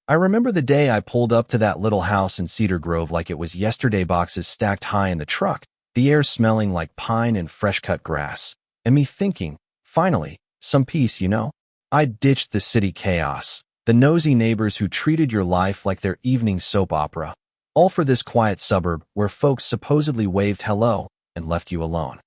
I remember the day I pulled up to that little house in Cedar Grove like it was yesterday, boxes stacked high in the truck, the air smelling like pine and fresh-cut grass, and me thinking, finally, some peace, you know? I ditched the city chaos, the nosy neighbors who treated your life like their evening soap opera, all for this quiet suburb where folks supposedly waved hello and left you alone.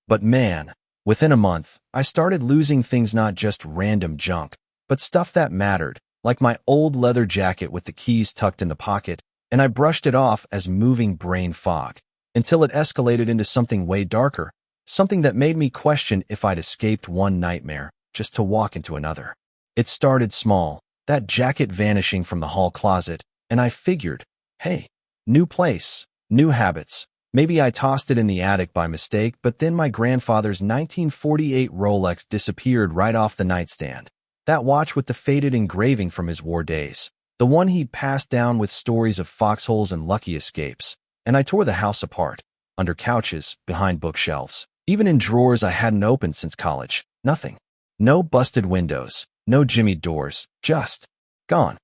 But man, within a month, I started losing things, not just random junk, but stuff that mattered, like my old leather jacket with the keys tucked in the pocket, and I brushed it off as moving brain fog, until it escalated into something way darker, something that made me question if I'd escaped one nightmare just to walk into another. It started small, that jacket vanishing from the hall closet, and I figured, hey, new place, new habits. Maybe I tossed it in the attic by mistake, but then my grandfather's 1948 Rolex disappeared right off the nightstand. That watch with the faded engraving from his war days, the one he'd passed down with stories of foxholes and lucky escapes. And I tore the house apart, under couches, behind bookshelves, even in drawers I hadn't opened since college. Nothing. No busted windows, no jimmied doors, just gone.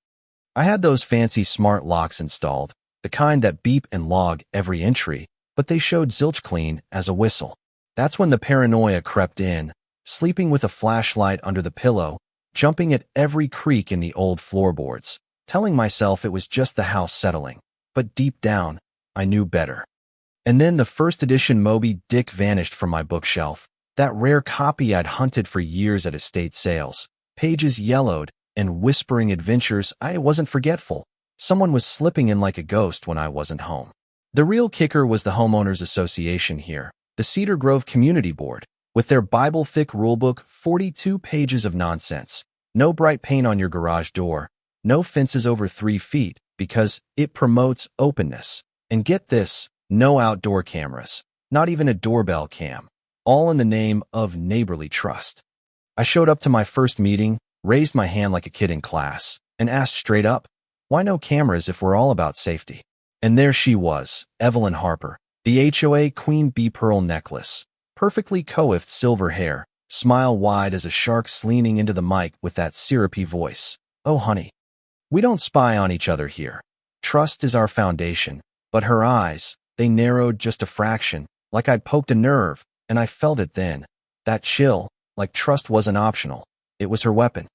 I had those fancy smart locks installed, the kind that beep and log every entry, but they showed zilch clean as a whistle. That's when the paranoia crept in, sleeping with a flashlight under the pillow, jumping at every creak in the old floorboards, telling myself it was just the house settling. But deep down, I knew better. And then the first edition Moby Dick vanished from my bookshelf, that rare copy I'd hunted for years at estate sales. Pages yellowed, and whispering adventures. I wasn't forgetful. Someone was slipping in like a ghost when I wasn't home. The real kicker was the homeowners association here, the Cedar Grove Community Board, with their Bible-thick rulebook, 42 pages of nonsense. No bright paint on your garage door, no fences over 3 feet, because it promotes openness. And get this, no outdoor cameras, not even a doorbell cam, all in the name of neighborly trust. I showed up to my first meeting, raised my hand like a kid in class, and asked straight up, why no cameras if we're all about safety? And there she was, Evelyn Harper, the HOA Queen Bee Pearl necklace, perfectly coiffed silver hair, smile wide as a shark's, leaning into the mic with that syrupy voice. Oh honey, we don't spy on each other here. Trust is our foundation. But her eyes, they narrowed just a fraction, like I'd poked a nerve, and I felt it then. That chill, like trust wasn't optional. It was her weapon.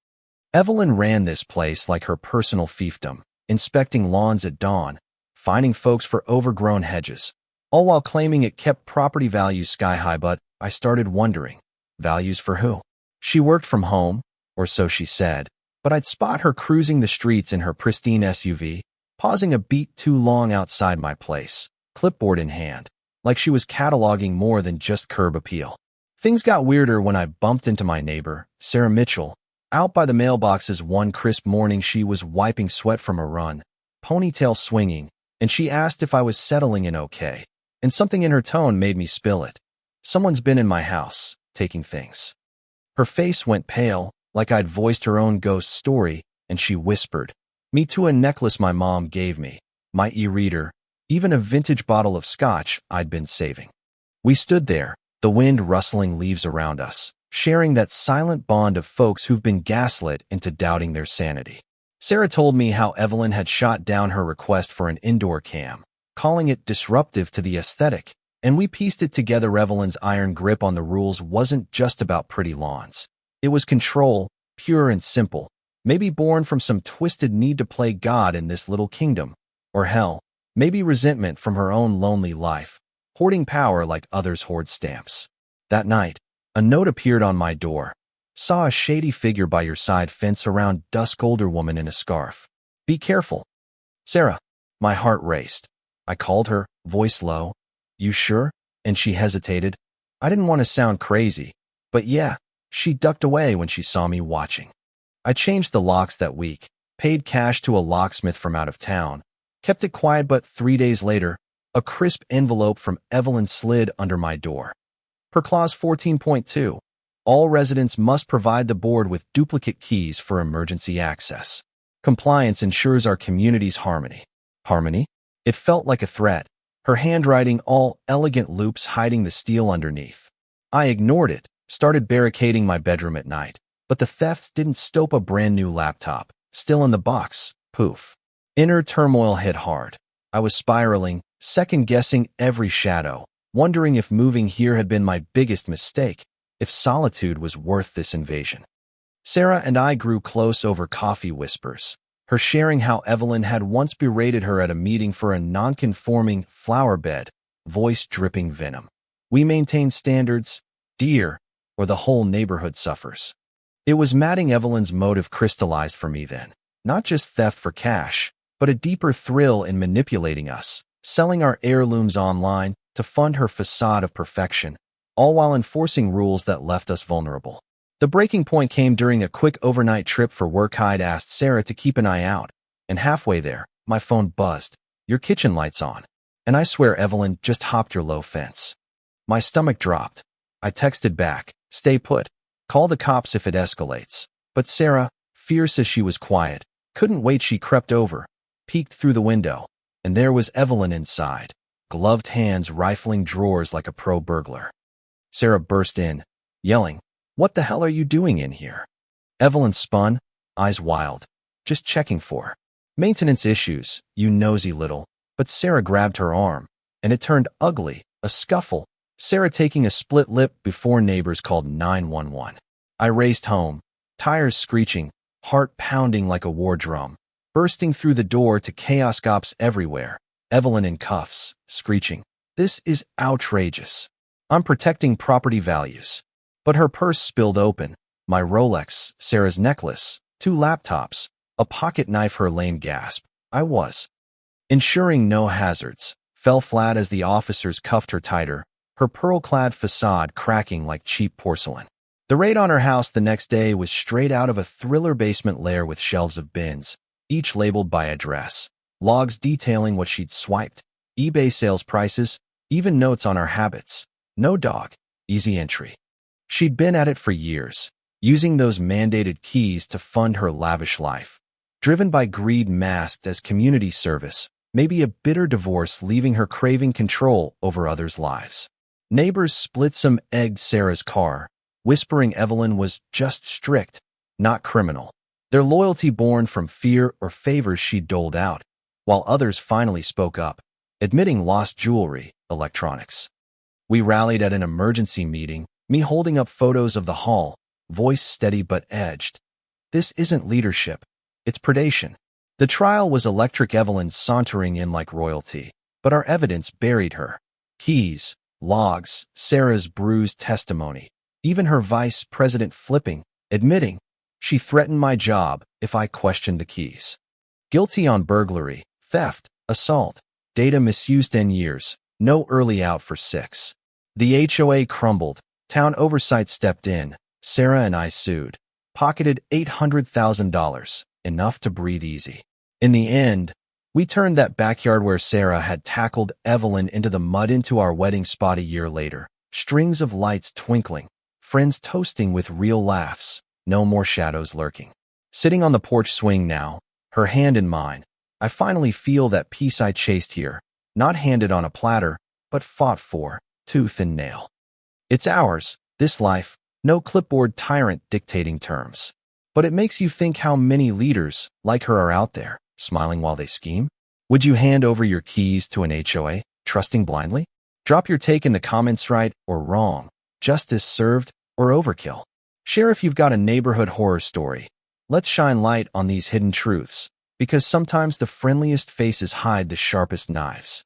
Evelyn ran this place like her personal fiefdom, inspecting lawns at dawn, finding folks for overgrown hedges, all while claiming it kept property values sky high. But I started wondering, values for who? She worked from home, or so she said, but I'd spot her cruising the streets in her pristine SUV, pausing a beat too long outside my place, clipboard in hand, like she was cataloging more than just curb appeal. Things got weirder when I bumped into my neighbor, Sarah Mitchell, out by the mailboxes one crisp morning. She was wiping sweat from a run, ponytail swinging, and she asked if I was settling in okay, and something in her tone made me spill it. Someone's been in my house, taking things. Her face went pale, like I'd voiced her own ghost story, and she whispered, me too. A necklace my mom gave me, my e-reader, even a vintage bottle of scotch I'd been saving. We stood there, the wind rustling leaves around us, sharing that silent bond of folks who've been gaslit into doubting their sanity. Sarah told me how Evelyn had shot down her request for an indoor cam, calling it disruptive to the aesthetic, and we pieced it together. Evelyn's iron grip on the rules wasn't just about pretty lawns. It was control, pure and simple. Maybe born from some twisted need to play God in this little kingdom. Or hell, maybe resentment from her own lonely life, hoarding power like others hoard stamps. That night, a note appeared on my door. Saw a shady figure by your side fence around dusk, older woman in a scarf. Be careful. Sarah. My heart raced. I called her, voice low. You sure? And she hesitated. I didn't want to sound crazy, but yeah, she ducked away when she saw me watching. I changed the locks that week, paid cash to a locksmith from out of town, kept it quiet. But 3 days later, a crisp envelope from Evelyn slid under my door. Per clause 14.2, all residents must provide the board with duplicate keys for emergency access. Compliance ensures our community's harmony. Harmony? It felt like a threat, her handwriting all elegant loops hiding the steel underneath. I ignored it, started barricading my bedroom at night. But the thefts didn't stop. A brand new laptop, still in the box, Poof. Inner turmoil hit hard. I was spiraling, second-guessing every shadow, wondering if moving here had been my biggest mistake, if solitude was worth this invasion. Sarah and I grew close over coffee whispers, her sharing how Evelyn had once berated her at a meeting for a non-conforming flower bed, voice dripping venom. We maintain standards, dear, or the whole neighborhood suffers. It was matting Evelyn's motive crystallized for me then, not just theft for cash, but a deeper thrill in manipulating us, selling our heirlooms online to fund her facade of perfection, all while enforcing rules that left us vulnerable. The breaking point came during a quick overnight trip for work. I'd asked Sarah to keep an eye out, and halfway there, my phone buzzed. Your kitchen light's on. And I swear Evelyn just hopped your low fence. My stomach dropped. I texted back, stay put. Call the cops if it escalates. But Sarah, fierce as she was quiet, couldn't wait. She crept over, peeked through the window, and there was Evelyn inside, gloved hands rifling drawers like a pro burglar. Sarah burst in, yelling, "What the hell are you doing in here?" Evelyn spun, eyes wild. "Just checking for maintenance issues, you nosy little." But Sarah grabbed her arm, and it turned ugly, a scuffle, Sarah taking a split lip before neighbors called 911. I raced home, tires screeching, heart pounding like a war drum, bursting through the door to chaos. Cops everywhere, Evelyn in cuffs, screeching, "This is outrageous. I'm protecting property values." But her purse spilled open, my Rolex, Sarah's necklace, 2 laptops, a pocket knife. Her lame gasp, I was ensuring no hazards, fell flat as the officers cuffed her tighter, her pearl-clad facade cracking like cheap porcelain. The raid on her house the next day was straight out of a thriller basement lair with shelves of bins, each labeled by address, logs detailing what she'd swiped, eBay sales prices, even notes on our habits. No dog, easy entry. She'd been at it for years, using those mandated keys to fund her lavish life. Driven by greed masked as community service, maybe a bitter divorce leaving her craving control over others' lives. Neighbors split some egged Sarah's car, whispering Evelyn was just strict, not criminal. Their loyalty born from fear or favors she doled out, while others finally spoke up, admitting lost jewelry, electronics. We rallied at an emergency meeting, me holding up photos of the hall, voice steady but edged. This isn't leadership, it's predation. The trial was electric, Evelyn sauntering in like royalty, but our evidence buried her. Keys, logs, Sarah's bruised testimony, even her vice president flipping, admitting she threatened my job if I questioned the keys. Guilty on burglary, theft, assault, data misuse 10 years, no early out for 6. The HOA crumbled, town oversight stepped in, Sarah and I sued, pocketed $800,000, enough to breathe easy. In the end, we turned that backyard where Sarah had tackled Evelyn into the mud into our wedding spot a year later, strings of lights twinkling, friends toasting with real laughs, no more shadows lurking. Sitting on the porch swing now, her hand in mine, I finally feel that peace I chased here, not handed on a platter, but fought for, tooth and nail. It's ours, this life, no clipboard tyrant dictating terms. But it makes you think how many leaders like her are out there, smiling while they scheme. Would you hand over your keys to an HOA, trusting blindly? Drop your take in the comments, right or wrong, justice served or overkill. Share if you've got a neighborhood horror story. Let's shine light on these hidden truths, because sometimes the friendliest faces hide the sharpest knives.